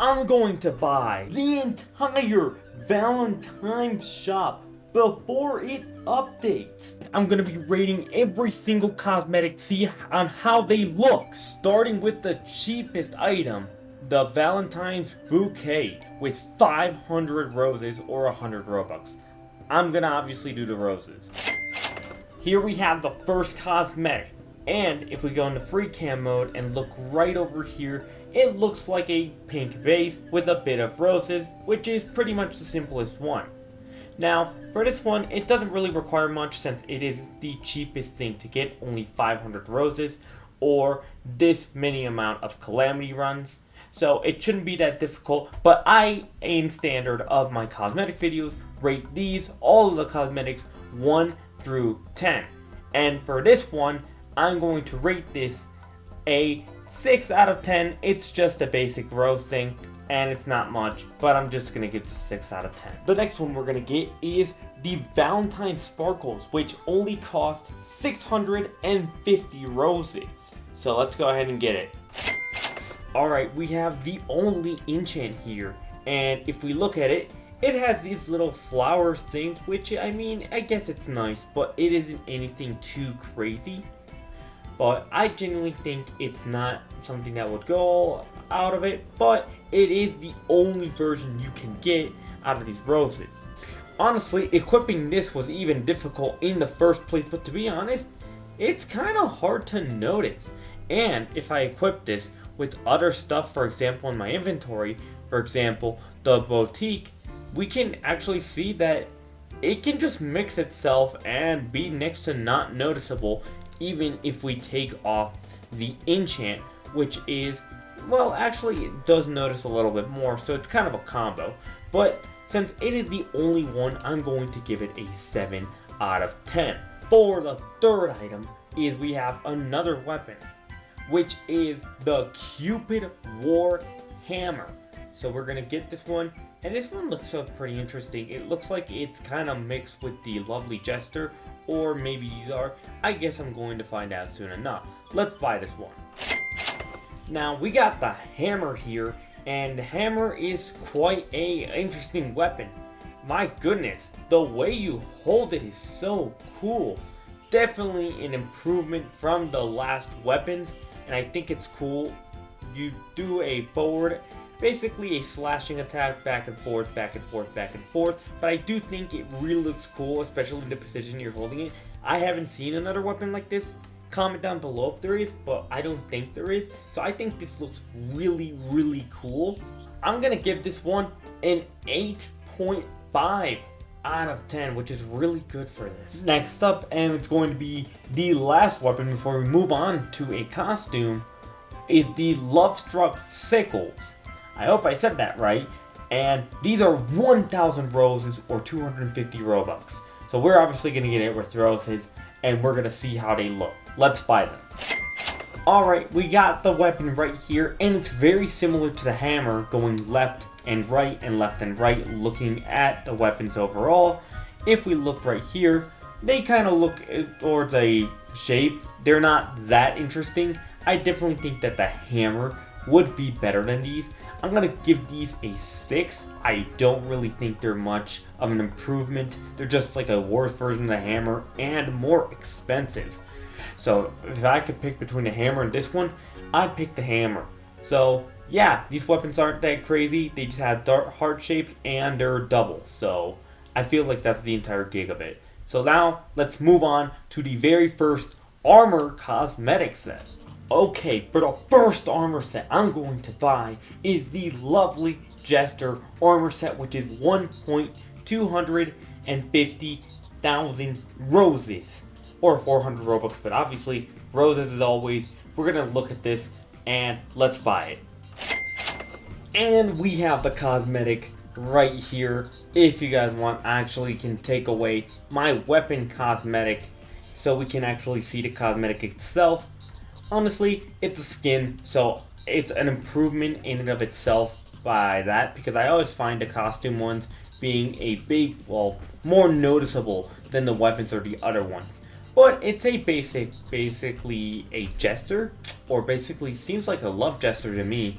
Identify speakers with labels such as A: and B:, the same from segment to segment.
A: I'm going to buy the entire Valentine Shop before it updates. I'm going to be rating every single cosmetic, see on how they look, starting with the cheapest item, the Valentine's Bouquet with 500 roses or 100 Robux. I'm going to obviously do the roses. Here we have the first cosmetic, and if we go into free cam mode and look right over here, it looks like a pink base with a bit of roses, which is pretty much the simplest one. Now, for this one, it doesn't really require much since it is the cheapest thing to get, only 500 roses, or this many amount of calamity runs. So it shouldn't be that difficult, but I, in standard of my cosmetic videos, rate these, all of the cosmetics, 1 through 10. And for this one, I'm going to rate this a 6 out of 10. It's just a basic rose thing, and it's not much, but I'm just going to give this a 6 out of 10. The next one we're going to get is the Valentine Sparkles, which only cost 650 roses. So let's go ahead and get it. Alright, we have the only enchant here, and if we look at it, it has these little flowers things, which, I mean, I guess it's nice, but it isn't anything too crazy. But I genuinely think it's not something that would go out of it, but it is the only version you can get out of these roses. Honestly, equipping this was even difficult in the first place, but to be honest, it's kind of hard to notice. And if I equip this with other stuff, for example, in my inventory, for example, the boutique, we can actually see that it can just mix itself and be next to not noticeable, even if we take off the enchant, which is, well, actually it does notice a little bit more, so it's kind of a combo. But since it is the only one, I'm going to give it a 7 out of 10. For the third item is we have another weapon, which is the Cupid War Hammer. So we're gonna get this one, and this one looks pretty interesting. It looks like it's kind of mixed with the Lovely Jester, or maybe these are. I guess I'm going to find out soon enough. Let's buy this one. Now we got the hammer here, and the hammer is quite a interesting weapon. My goodness, the way you hold it is so cool. Definitely an improvement from the last weapons, and I think it's cool. You do a forward, basically a slashing attack, back and forth, back and forth, back and forth, but I do think it really looks cool, especially the position you're holding it. I haven't seen another weapon like this. Comment down below if there is, but I don't think there is, so I think this looks really, really cool. I'm gonna give this one an 8.5 out of 10, which is really good for this. Next up, and it's going to be the last weapon before we move on to a costume, is the Lovestruck Sickles. I hope I said that right. And these are 1,000 roses or 250 Robux. So we're obviously going to get it with roses, and we're going to see how they look. Let's buy them. Alright, we got the weapon right here, and it's very similar to the hammer, going left and right and left and right, looking at the weapons overall. If we look right here, they kind of look towards a shape. They're not that interesting. I definitely think that the hammer would be better than these. I'm going to give these a 6. I don't really think they're much of an improvement. They're just like a worse version of the hammer and more expensive. So if I could pick between the hammer and this one, I'd pick the hammer. So yeah, these weapons aren't that crazy. They just have dark heart shapes and they're double. So I feel like that's the entire gig of it. So now let's move on to the very first armor cosmetic set. Okay, for the first armor set I'm going to buy is the Lovely Jester armor set, which is 1,250,000 roses, or 400 Robux, but obviously roses as always. We're gonna look at this and let's buy it. And we have the cosmetic right here. If you guys want, I actually can take away my weapon cosmetic so we can actually see the cosmetic itself. Honestly, it's a skin, so it's an improvement in and of itself by that, because I always find the costume ones being a big, well, more noticeable than the weapons or the other ones. But it's a basically a jester, or basically seems like a love jester to me.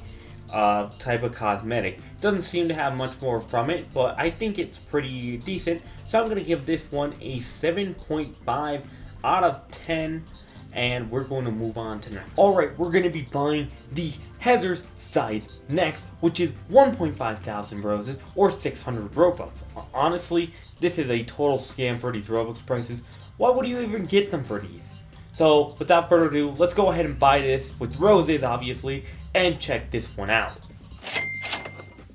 A: type of cosmetic. Doesn't seem to have much more from it, but I think it's pretty decent. So I'm going to give this one a 7.5 out of 10. And we're going to move on to next. Alright, we're going to be buying the Heather's side next, which is 1.5 thousand roses or 600 Robux. Honestly, this is a total scam for these Robux prices. Why would you even get them for these? So, without further ado, let's go ahead and buy this with roses, obviously, and check this one out.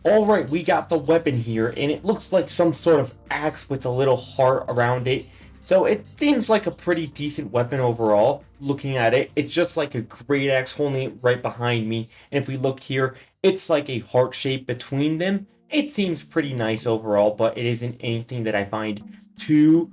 A: Alright, we got the weapon here, and it looks like some sort of axe with a little heart around it. So it seems like a pretty decent weapon overall. Looking at it, it's just like a great axe holding it right behind me. And if we look here, it's like a heart shape between them. It seems pretty nice overall, but it isn't anything that I find too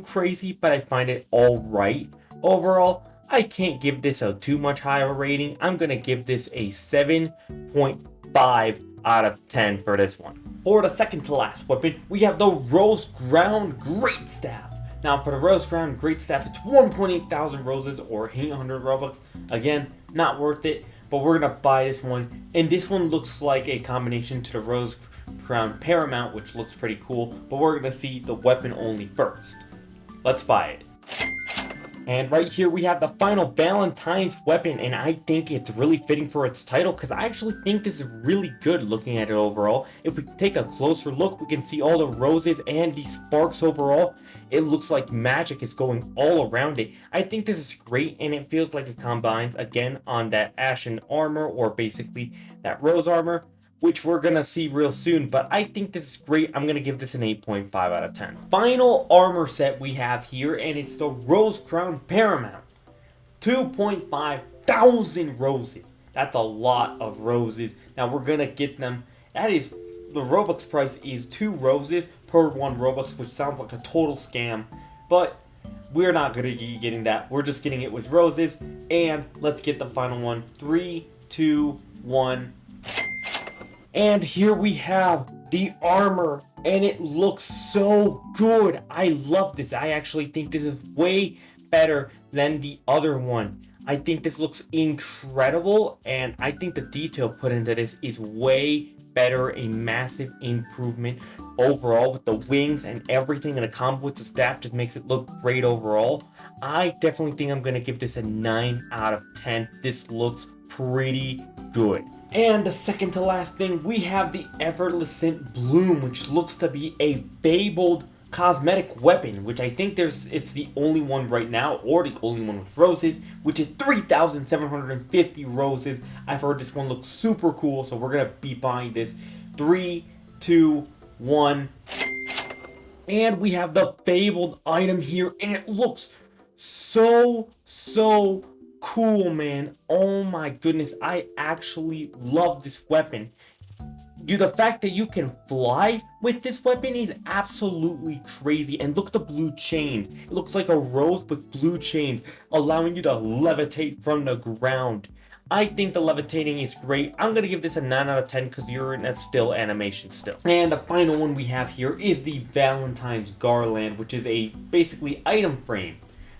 A: crazy, but I find it all right. Overall, I can't give this a too much higher rating. I'm going to give this a 7.5 out of 10 for this one. For the second to last weapon, we have the Rose Ground Great Staff. Now for the Rose Ground Great Staff, it's 1.8 thousand roses or 800 Robux. Again, not worth it, but we're gonna buy this one. And this one looks like a combination to the Rose Crown Paramount, which looks pretty cool, but we're gonna see the weapon only first. Let's buy it. And right here we have the final Valentine's weapon, and I think it's really fitting for its title because I actually think this is really good looking at it overall. If we take a closer look, we can see all the roses and the sparks overall. It looks like magic is going all around it. I think this is great, and it feels like it combines again on that ashen armor, or basically that rose armor, which we're gonna see real soon, but I think this is great. I'm gonna give this an 8.5 out of 10. Final armor set we have here, and it's the Rose Crown Paramount. 2.5 thousand roses. That's a lot of roses. Now we're gonna get them. That is, the Robux price is 2 roses per 1 Robux, which sounds like a total scam, but we're not gonna be getting that. We're just getting it with roses, and let's get the final one. 3, 2, 1. And here we have the armor, and it looks so good. I love this. I actually think this is way better than the other one. I think this looks incredible, and I think the detail put into this is way better, a massive improvement overall with the wings and everything, and a combo with the staff just makes it look great overall. I definitely think I'm going to give this a 9 out of 10. This looks pretty good. And the second to last thing, we have the Effervescent Bloom, which looks to be a Fabeled cosmetic weapon, which I think it's the only one right now, or the only one with roses, which is 3,750 roses. I've heard this one looks super cool, so we're gonna be buying this. 3, 2, 1. And we have the Fabeled item here, and it looks so cool, man. Oh my goodness, I actually love this weapon. The fact that you can fly with this weapon is absolutely crazy. And look at the blue chains. It looks like a rose with blue chains, allowing you to levitate from the ground. I think the levitating is great. I'm going to give this a 9 out of 10 because you're in a still animation still. And the final one we have here is the Valentine's Garland, which is a basically item frame.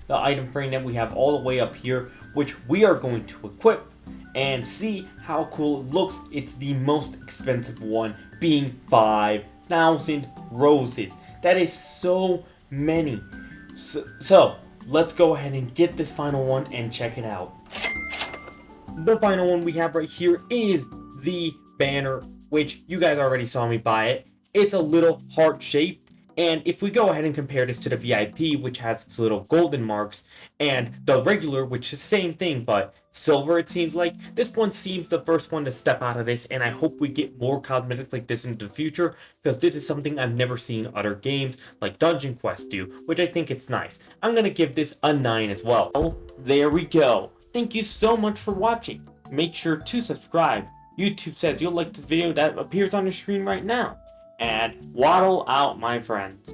A: The item frame that we have all the way up here, which we are going to equip and see how cool it looks. It's the most expensive one, being 5,000 roses. That is so many. So let's go ahead and get this final one and check it out. The final one we have right here is the banner, which you guys already saw me buy it. It's a little heart shape. And if we go ahead and compare this to the VIP, which has its little golden marks, and the regular, which is the same thing, but silver it seems like, this one seems the first one to step out of this, and I hope we get more cosmetics like this into the future, because this is something I've never seen other games like Dungeon Quest do, which I think it's nice. I'm going to give this a 9 as well. Well, there we go. Thank you so much for watching. Make sure to subscribe. YouTube says you'll like this video that appears on your screen right now. And waddle out, my friends.